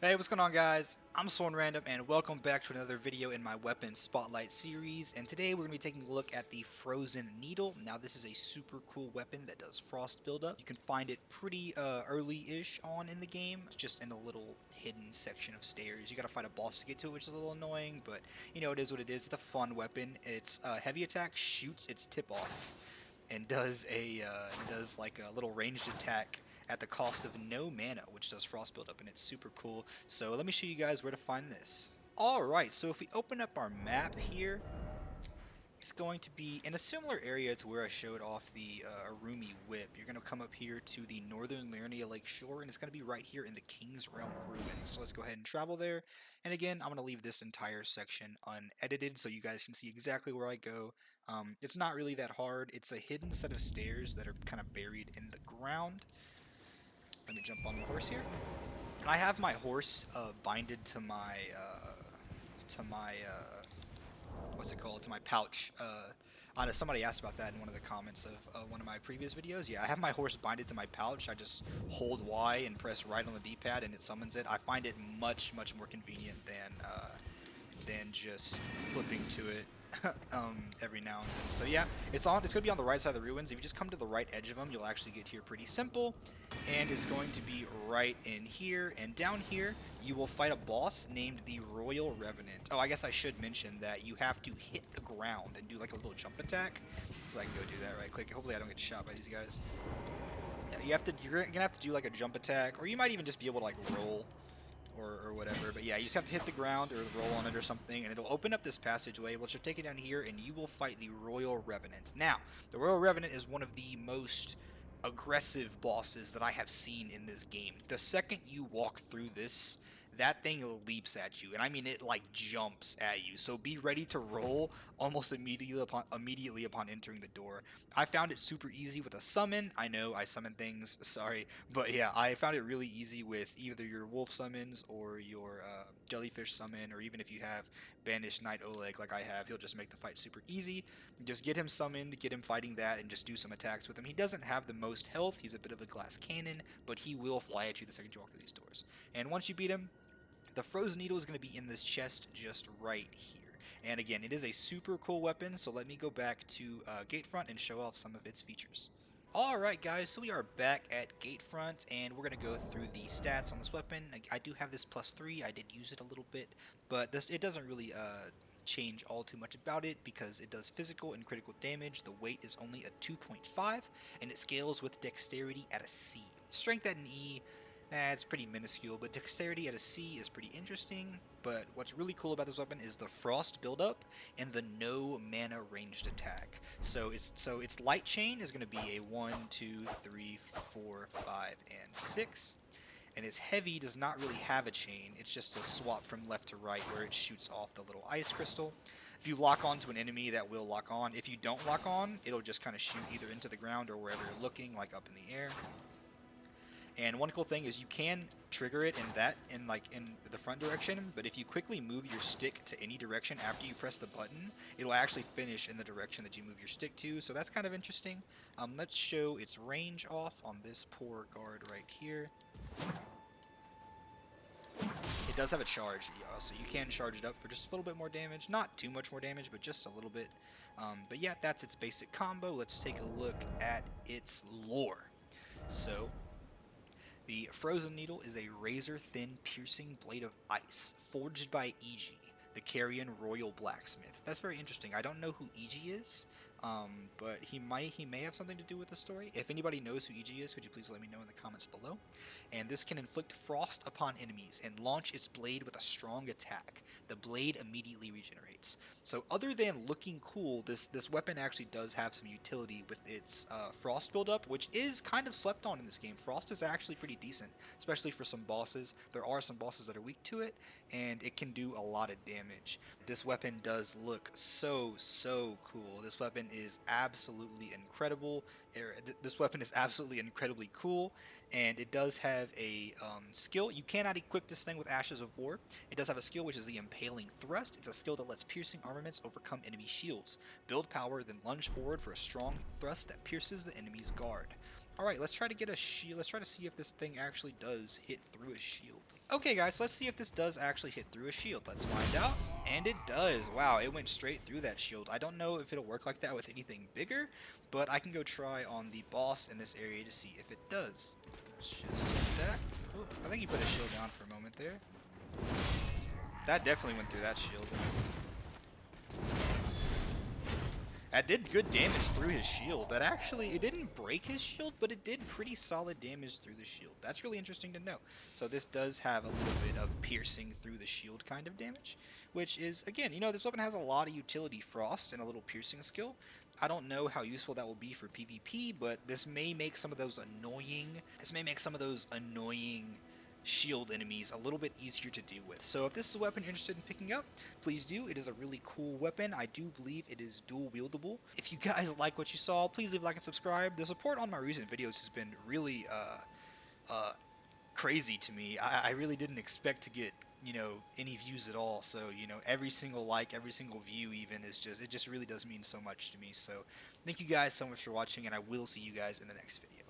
Hey, what's going on, guys? I'm Sworn Random, and welcome back to another video in my Weapon Spotlight series. And today we're going to be taking a look at the Frozen Needle. Now, this is a super cool weapon that does frost buildup. You can find it pretty early-ish on in the game. It's just in a little hidden section of stairs. You got to fight a boss to get to it, which is a little annoying, but you know, it is what it is. It's a fun weapon. Its heavy attack shoots its tip off and does like a little ranged attack at the cost of no mana, which does frost buildup, and it's super cool. So let me show you guys where to find this. Alright, so if we open up our map here, it's going to be in a similar area to where I showed off the Arumi Whip. You're going to come up here to the northern Liurnia Lake shore, and it's going to be right here in the King's Realm Ruins. So let's go ahead and travel there. And again, I'm going to leave this entire section unedited so you guys can see exactly where I go. It's not really that hard. It's a hidden set of stairs that are kind of buried in the ground. Let me jump on the horse here. And I have my horse binded to my what's it called, to my pouch. I know somebody asked about that in one of the comments of one of my previous videos. Yeah, I have my horse binded to my pouch. I just hold Y and press right on the D-pad and it summons it. I find it much more convenient than just flipping to it every now and then. So yeah, it's gonna be on the right side of the ruins. If you just come to the right edge of them, you'll actually get here pretty simple, and it's going to be right in here. And down here, you will fight a boss named the Royal Revenant. Oh, I guess I should mention that you have to hit the ground and do like a little jump attack. So I can go do that right quick. Hopefully, I don't get shot by these guys. Yeah, you're gonna have to do like a jump attack, or you might even just be able to like roll or whatever. But yeah, you just have to hit the ground or roll on it or something, and it'll open up this passageway, which will take you down here, and you will fight the Royal Revenant. Now, the Royal Revenant is one of the most aggressive bosses that I have seen in this game. The second you walk through this, that thing leaps at you, and I mean it like jumps at you. So be ready to roll almost immediately upon entering the door. I found it super easy with a summon. I know I summon things, sorry, but yeah, I found it really easy with either your wolf summons or your jellyfish summon, or even if you have banished Knight Oleg like I have, he'll just make the fight super easy. Just get him summoned, get him fighting that, and just do some attacks with him. He doesn't have the most health. He's a bit of a glass cannon, but he will fly at you the second you walk through these doors. And once you beat him, the Frozen Needle is going to be in this chest just right here. And again, it is a super cool weapon, so let me go back to Gatefront and show off some of its features. Alright guys, so we are back at Gatefront, and we're going to go through the stats on this weapon. I do have this +3, I did use it a little bit, but it doesn't really change all too much about it because it does physical and critical damage. The weight is only a 2.5, and it scales with dexterity at a C. Strength at an E, it's pretty minuscule, but dexterity at a C is pretty interesting. But what's really cool about this weapon is the frost buildup and the no mana ranged attack. So its light chain is going to be a 1, 2, 3, 4, 5, and 6. And its heavy does not really have a chain, it's just a swap from left to right where it shoots off the little ice crystal. If you lock on to an enemy, that will lock on. If you don't lock on, it'll just kind of shoot either into the ground or wherever you're looking, like up in the air. And one cool thing is you can trigger it in the front direction, but if you quickly move your stick to any direction after you press the button, it'll actually finish in the direction that you move your stick to, so that's kind of interesting. Let's show its range off on this poor guard right here. It does have a charge, so you can charge it up for just a little bit more damage. Not too much more damage, but just a little bit. But yeah, that's its basic combo. Let's take a look at its lore. So, the Frozen Needle is a razor-thin, piercing blade of ice, forged by Iji, the Carrion Royal Blacksmith. That's very interesting. I don't know who Iji is, but he may have something to do with the story. If anybody knows who Iji is, could you please let me know in the comments below? And this can inflict frost upon enemies and launch its blade with a strong attack. The blade immediately regenerates. So other than looking cool, this weapon actually does have some utility with its frost buildup, which is kind of slept on in this game. Frost is actually pretty decent, especially for some bosses. There are some bosses that are weak to it, and it can do a lot of damage. This weapon does look so cool. This weapon is absolutely incredible. This weapon is absolutely incredibly cool, and it does have a skill. You cannot equip this thing with Ashes of War. It does have a skill which is the Impaling Thrust. It's a skill that lets piercing armaments overcome enemy shields. Build power, then lunge forward for a strong thrust that pierces the enemy's guard. Alright, let's try to get a shield. Let's try to see if this thing actually does hit through a shield. Okay guys, let's see if this does actually hit through a shield. Let's find out. And it does. Wow, it went straight through that shield. I don't know if it'll work like that with anything bigger, but I can go try on the boss in this area to see if it does. Let's just hit that. Oh, I think he put a shield down for a moment there. That definitely went through that shield. That did good damage through his shield. That actually, it didn't break his shield, but it did pretty solid damage through the shield. That's really interesting to know. So this does have a little bit of piercing through the shield kind of damage, which is, again, you know, this weapon has a lot of utility, frost, and a little piercing skill. I don't know how useful that will be for PvP, but this may make some of those annoying shield enemies a little bit easier to deal with. So if this is a weapon you're interested in picking up, please do. It is a really cool weapon. I do believe it is dual wieldable. If you guys like what you saw, please leave a like and subscribe. The support on my recent videos has been really crazy to me. I really didn't expect to get, you know, any views at all. So, you know, every single like, every single view even is just, it just really does mean so much to me. So thank you guys so much for watching, and I will see you guys in the next video.